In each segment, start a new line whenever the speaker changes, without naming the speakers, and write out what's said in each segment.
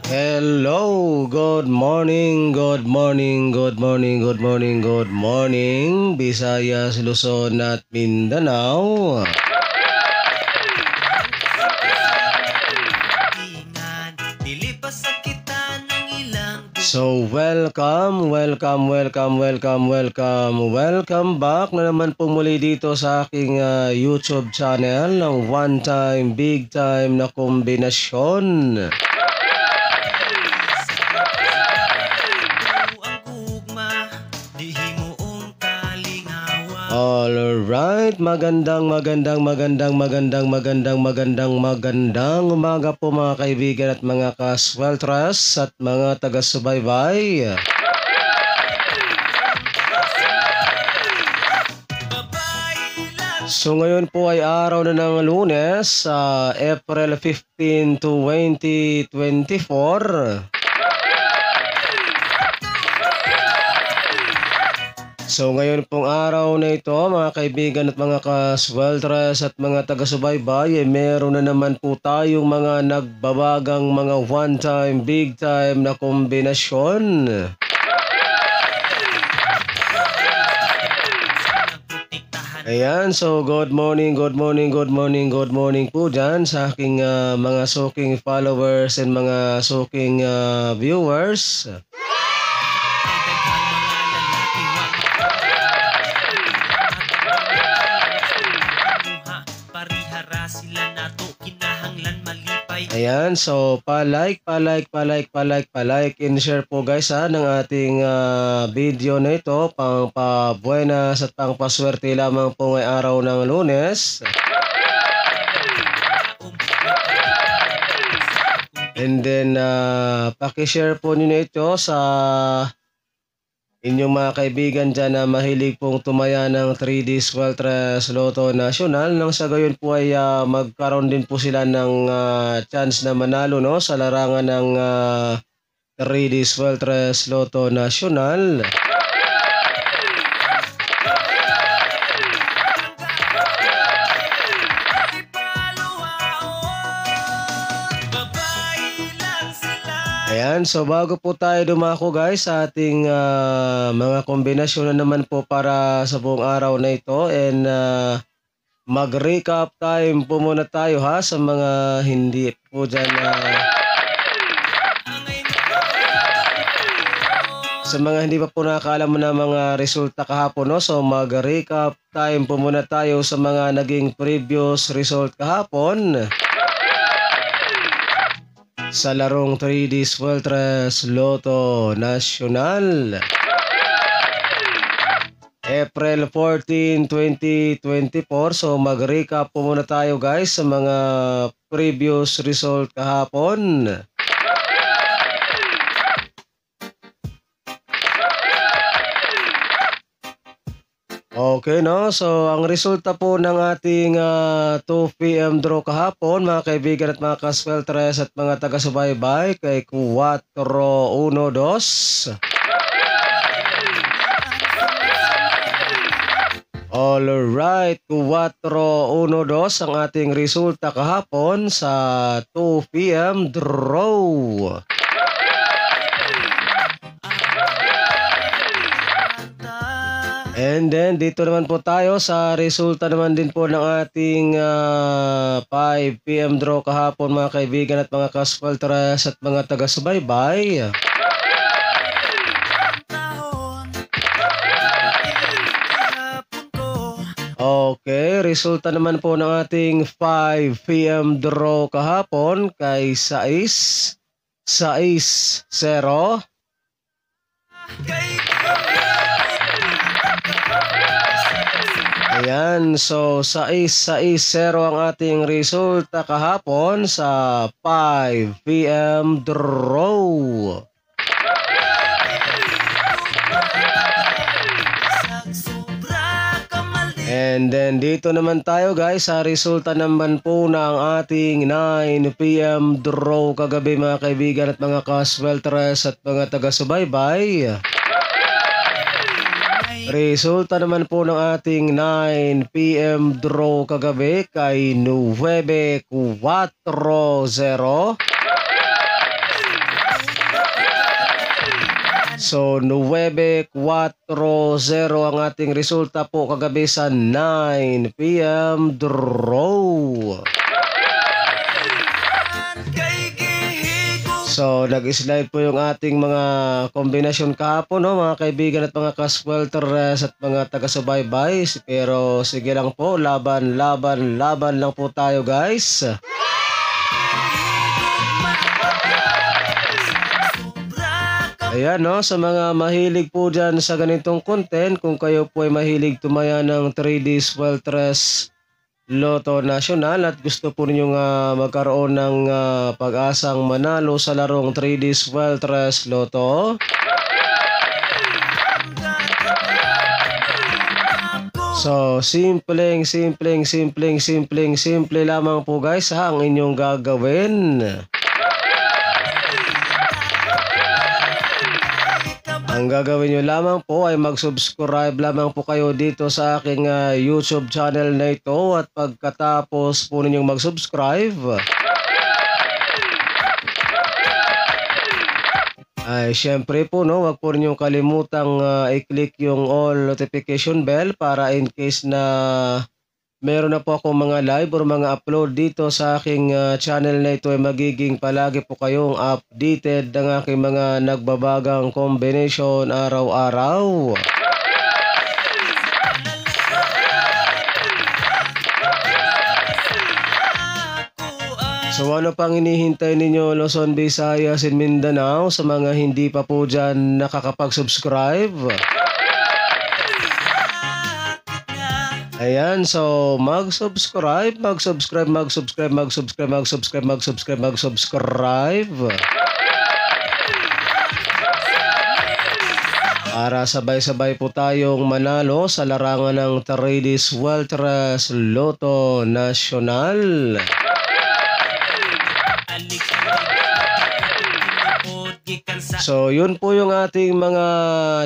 Hello, good morning, good morning, good morning, good morning, good morning, Visayas, Luzon at Mindanao. So welcome back na naman po muli dito sa aking YouTube channel ng One Time Big Time na kombinasyon. Alright, magandang umaga po mga kaibigan at mga kasweltras at mga taga-subaybay. So ngayon po ay araw na ng Lunes, April 15, 2024. So ngayon pong araw na ito mga kaibigan at mga kasweltras at mga taga-subaybay, meron na naman po tayong mga nagbabagang mga one time big time na kombinasyon. Ayan, so good morning po dyan sa aking mga suking followers and mga suking viewers. Ayan, so pa-like and share po guys ng ating video na ito, pang pa-buenas at pang paswerte lamang po ngayong araw ng Lunes. And then paki-share po niyo ito sa inyong mga kaibigan dyan na mahilig pong tumaya ng 3D Sweltres Lotto National, nang sa gayon po ay magkaroon din po sila ng chance na manalo sa larangan ng 3D Sweltres Lotto National. Ayan, so bago po tayo dumako guys sa ating mga kombinasyon na naman po para sa buong araw na ito, and mag-recap time po muna tayo sa mga hindi po dyan sa mga hindi pa po nakakaalam na mga resulta kahapon, so mag-recap time po muna tayo sa mga naging previous result kahapon sa larong 3D Sweltres Lotto National. April 14, 2024. So mag-recap po muna tayo guys sa mga previous result kahapon. Okay, so ang resulta po ng ating 2 PM draw kahapon mga kaibigan at mga kasweltres at mga taga-subaybay kay 4-1-2. Alright, 4-1-2 ang ating resulta kahapon sa 2 PM draw. And then dito naman po tayo sa resulta naman din po ng ating 5 PM draw kahapon mga kaibigan at mga kasweltres at mga taga-subaybay. Okay, resulta naman po ng ating 5 PM draw kahapon kay 6-0. Ayan, so 6-0 ang ating resulta kahapon sa 5 PM draw. And then dito naman tayo guys sa resulta naman po ng ating 9 PM draw kagabi mga kaibigan at mga kasweltres at mga taga-subaybay. Resulta naman po ng ating 9 PM draw kagabi kay 9-4-0. So 9-4-0 ang ating resulta po kagabi sa 9 PM draw. So nag-slide po yung ating mga kombinasyon kahapon no, mga kaibigan at mga kasweltres at mga taga-subaybay. Pero sige lang po, laban lang po tayo guys. Ayan no, sa mga mahilig po dyan sa ganitong content, kung kayo po ay mahilig tumaya ng 3D Sweltres Lotto National at gusto po ninyong magkaroon ng pag-asang manalo sa larong 3D Sweltres Lotto. So, simple lamang po guys ang inyong gagawin. Ang gagawin nyo lamang po ay mag-subscribe lamang po kayo dito sa aking YouTube channel na ito at pagkatapos po ninyong mag-subscribe ay syempre po no, wag po ninyong kalimutang i-click yung all notification bell para in case na meron na po akong mga live or mga upload dito sa aking channel na ito ay magiging palagi po kayong updated ng aking mga nagbabagang combination araw-araw. So ano pang hinihintay ninyo Luzon, Visayas, and Mindanao sa mga hindi pa po dyan nakakapag-subscribe? Ayan, so mag-subscribe para sabay-sabay po tayong manalo sa larangan ng 3D Sweltres Lotto National. So yun po yung ating mga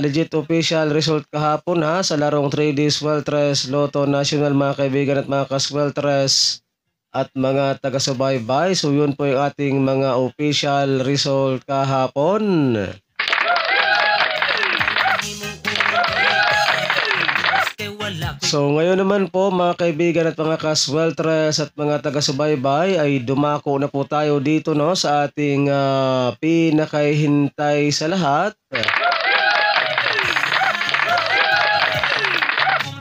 legit official result kahapon sa larong 3D Sweltres Lotto National mga kaibigan at mga kasweltres at mga taga-subaybay. So yun po yung ating mga official result kahapon. So ngayon naman po mga kaibigan at mga kasweltres at mga taga-subaybay ay dumako na po tayo dito no sa ating pinakahintay sa lahat.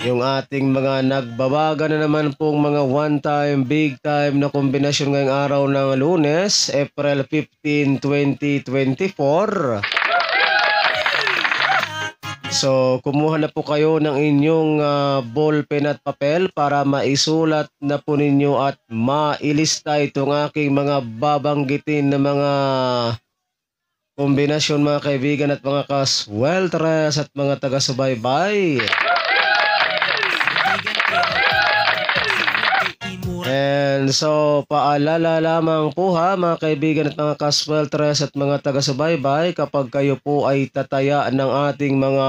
Yung ating mga nagbabaga na naman pong mga one-time, big-time na kombinasyon ngayong araw ng Lunes, April 15, 2024. So, kumuha na po kayo ng inyong ballpen at papel para maisulat na po ninyo at mailista itong aking mga babanggitin na mga kombinasyon mga kaibigan at mga kasweltres at mga taga-subaybay. And so, paalala lamang po mga kaibigan at mga kasweltres at mga taga-subaybay, kapag kayo po ay tataya ng ating mga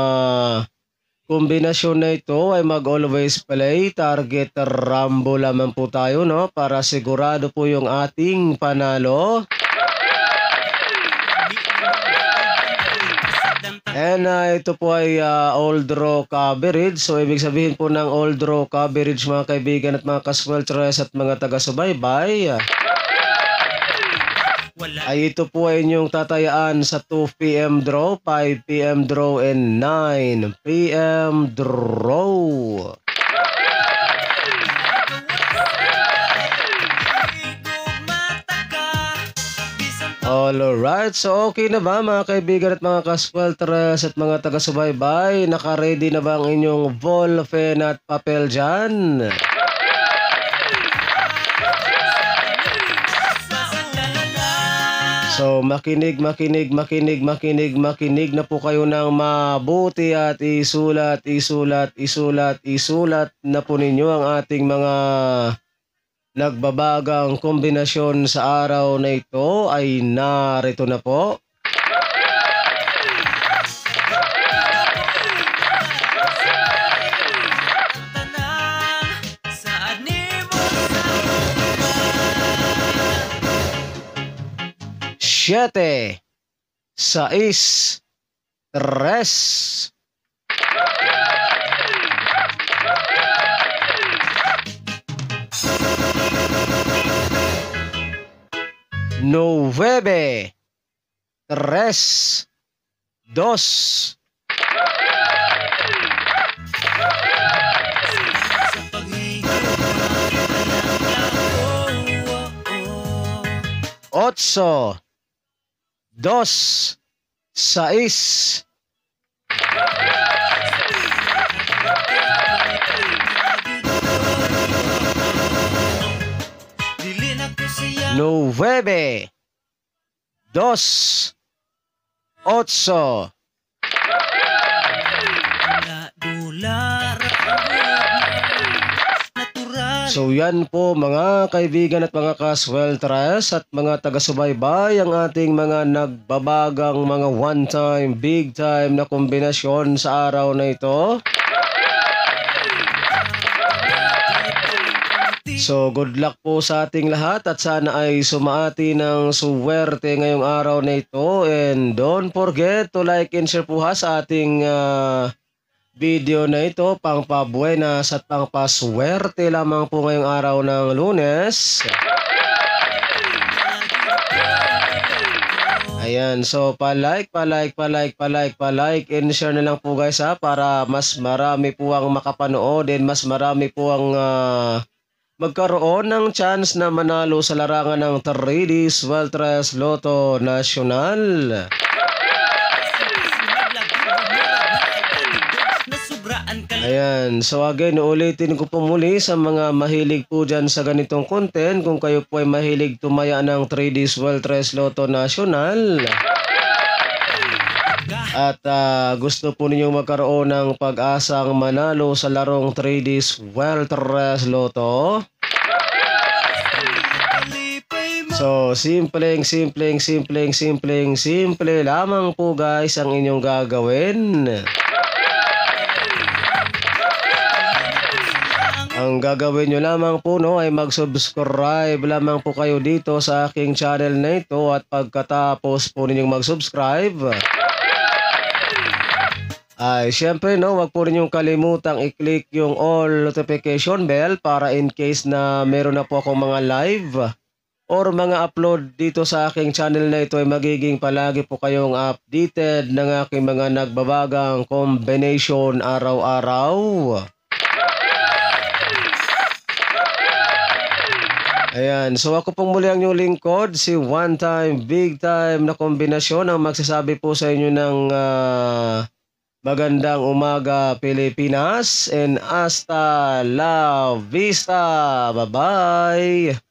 kombinasyon na ito ay mag-always play, target rambo lamang po tayo no, para sigurado po yung ating panalo. And ito po ay old raw coverage. So ibig sabihin po ng old raw coverage mga kaibigan at mga kasweltres at mga taga-subaybay ay ito po ay inyong tatayaan sa 2 p.m. draw, 5 p.m. draw, and 9 p.m. draw. Alright, so okay na ba mga kaibigan at mga kasweltres at mga taga-subaybay? Naka-ready na ba ang inyong ball, pen at papel dyan? So makinig na po kayo ng mabuti at isulat na po ninyo ang ating mga nagbabagang kombinasyon sa araw na ito ay narito na po. Siete, 6, 3. Nueve, 3, 2. Otso, 2, 6. Nueve, 2, 8. So yan po mga kaibigan at mga kasweltres at mga taga-subaybay ang ating mga nagbabagang mga one time, big time na kombinasyon sa araw na ito. So good luck po sa ating lahat at sana ay sumaati ng suwerte ngayong araw na ito, and don't forget to like and share po sa ating video na ito, pang pabuenas at pang paswerte lamang po ngayong araw ng Lunes. Ayan, so pa-like and share na lang po guys para mas marami po ang makapanood and mas marami po ang magkaroon ng chance na manalo sa larangan ng 3D Sweltres Lotto Nacional. Ayan, so again, ulitin ko po muli sa mga mahilig po dyan sa ganitong content, kung kayo po ay mahilig tumaya ng 3D Sweltres Lotto Nacional at gusto po ninyong magkaroon ng pag-asang manalo sa larong 3D Sweltres Lotto, so simple lamang po guys ang inyong gagawin. Ang gagawin nyo lamang po ay mag-subscribe lamang po kayo dito sa aking channel na ito, at pagkatapos po ninyong mag-subscribe ay syempre wag po ninyong kalimutang i-click yung all notification bell para in case na meron na po akong mga live or mga upload dito sa aking channel na ito ay magiging palagi po kayong updated ng aking mga nagbabagang combination araw-araw. Ayan, so ako pong muli ang inyong lingkod, si one time, big time na kombinasyon ang magsasabi po sa inyo ng magandang umaga Pilipinas, and hasta la vista. Bye-bye!